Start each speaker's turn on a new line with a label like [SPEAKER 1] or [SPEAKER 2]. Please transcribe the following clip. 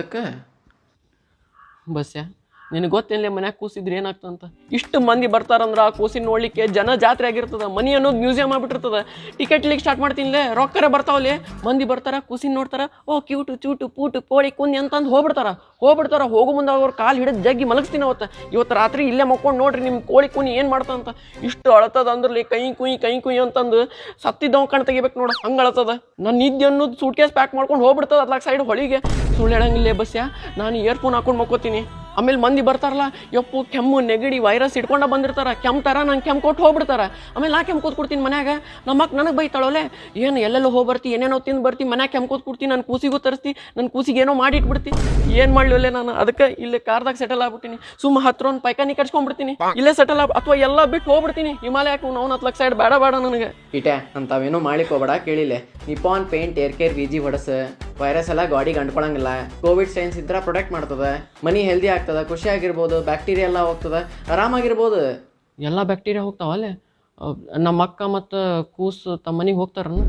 [SPEAKER 1] ಅದಕ್ಕೆ ಬಸ್ಯಾ ನಿನಗೆ ಗೊತ್ತೇನಿಲ್ಲ ಮನ್ಯಾಗ ಕೂಸಿದ್ರೆ ಏನಾಗ್ತಂತ ಇಷ್ಟು ಮಂದಿ ಬರ್ತಾರಂದ್ರೆ ಆ ಕೂಸಿನ ನೋಡ್ಲಿಕ್ಕೆ ಜನ ಜಾತ್ರೆ ಆಗಿರ್ತದ ಮನಿ ಅನ್ನೋದು ಮ್ಯೂಸಿಯಂ ಆಗ್ಬಿಟ್ಟಿರ್ತದ ಟಿಕೆಟ್ ಲಿಕ್ ಸ್ಟಾರ್ಟ್ ಮಾಡ್ತೀನಿಲ್ಲೇ ರೊಕ್ಕರೆ ಬರ್ತಾವಲ್ಲಿ ಮಂದಿ ಬರ್ತಾರ ಕೂಸಿನ ನೋಡ್ತಾರ ಓ ಕ್ಯೂಟು ಚೂಟು ಪೂಟು ಕೋಳಿ ಕುಂದಿ ಅಂತಂದು ಹೋಗ್ಬಿಡ್ತಾರ ಹೋಗೋ ಮುಂದೆ ಅವ್ರ ಕಾಲು ಹಿಡಿದು ಜಗ್ಗಿ ಮಲಗಿಸ್ತೀನಿ ಇವತ್ತು ರಾತ್ರಿ ಇಲ್ಲೇ ಮಕ್ಕೊಂಡು ನೋಡ್ರಿ ನಿಮ್ಮ ಕೋಳಿ ಕುನಿ ಏನು ಮಾಡ್ತಂತ ಇಷ್ಟು ಅಳತದ ಅಂದ್ರಲ್ಲಿ ಕೈ ಕುಯ್ ಅಂತಂದು ಸತ್ತಿದ್ದವ್ ಕಣ್ ತೆಗಿಬೇಕು ನೋಡು ಹಂಗೆ ಅಳತದ ನನ್ನ ನಿದ್ದೆ ಅನ್ನೋದು ಸೂಟ್ ಕೇಸ್ ಪ್ಯಾಕ್ ಮಾಡ್ಕೊಂಡು ಹೋಗ್ಬಿಡ್ತದ ಅದ್ಲಾಗ ಸೈಡ್ ಹೊಳಿಗೆ ಸುಳ್ಳು ಹೇಳಂಗಿಲ್ಲೇ ಬಸ್ಯಾ ನಾನು ಇಯರ್ಫೋನ್ ಹಾಕೊಂಡು ಮಕ್ಕೋತೀನಿ ಆಮೇಲೆ ಮಂದಿ ಬರ್ತಾರಲ್ಲ ಯಪ್ಪು ಕೆಮ್ಮು ನೆಗಡಿ ವೈರಸ್ ಇಟ್ಕೊಂಡ ಬಂದಿರ್ತಾರ ಕೆಮ್ತಾರ ನಂಗೆ ಕೆಮ್ಮು ಕೊಟ್ಟು ಹೋಗ್ಬಿಡ್ತಾರ ಆಮೇಲೆ ನಾ ಕೆಮ್ಮು ಕೂತ್ಕೊಡ್ತೀನಿ ಮನ್ಯಾಗ ನಮ್ಮಕ್ಕ ನನಗೆ ಬೈತಾಳೋಲೆ ಏನು ಎಲ್ಲೆಲ್ಲೋ ಹೋಗಿ ಬರ್ತಿ ಏನೇನೋ ತಿಂದು ಬರ್ತಿ ಮನ್ಯಾಗ ಕೆಮ್ಮು ಕೂತ್ಕೊಡ್ತೀನಿ ನನ್ನ ಕೂಸಿಗೂ ತರಿಸ್ತಿ ನನ್ನ ಕೂಸಿಗೆ ಏನೋ ಮಾಡಿ ಇಟ್ಬಿಡ್ತಿ ಏನು ಮಾಡ್ಲಿಲ್ಲ ನಾನು ಅದಕ್ಕೆ ಇಲ್ಲೇ ಕಾರ್ದಾಗ ಸೆಟಲ್ ಆಗ್ಬಿಟ್ಟಿನಿ ಸುಮ್ಮ ಹತ್ರ ಒಂದು ಪೈಕಾನಿ ಕಟ್ಸ್ಕೊಂಡ್ಬಿಡ್ತೀನಿ ಇಲ್ಲೇ ಸೆಟಲ್ ಅಥವಾ ಎಲ್ಲ ಬಿಟ್ಟು ಹೋಗ್ಬಿಡ್ತೀನಿ ಹಿಮಾಲಯಕ್ಕೆ ನಾವು 10 ಲಕ್ಷ ಸೈಡ್ ಬೇಡ ನನಗೆ
[SPEAKER 2] ಇಟೆ ಅಂತಾವೇನೋ ಮಾಡ್ಲಿಕ್ಕೆ ಹೋಗ್ಬೇಡ ಕೇಳಿಲ್ಲ ನಿಪಾನ್ ಪೇಂಟ್ ಏರ್ ಕೇರ್ ವಿಜಿ ಹೊಡಸ ವೈರಸ್ ಎಲ್ಲ ಗಾಡಿಗೆ ಅಂಟ್ಕೊಳಂಗಿಲ್ಲ ಕೋವಿಡ್ ಸೈನ್ಸ್ ಇದ್ರ ಪ್ರೊಟೆಕ್ಟ್ ಮಾಡ್ತದ ಮನಿ ಹೆಲ್ದಿ ಆಗ್ತದ ಖುಷಿ ಆಗಿರ್ಬೋದು ಬ್ಯಾಕ್ಟೀರಿಯಾ ಎಲ್ಲ ಹೋಗ್ತದ ಆರಾಮಾಗಿರ್ಬೋದು
[SPEAKER 1] ಎಲ್ಲ ಬ್ಯಾಕ್ಟೀರಿಯಾ ಹೋಗ್ತಾವಲ್ಲೇ ನಮ್ಮ ಅಕ್ಕ ಮತ್ತು ಕೂಸು ತಮ್ಮ ಮನೆಗೆ ಹೋಗ್ತಾರನ್ನ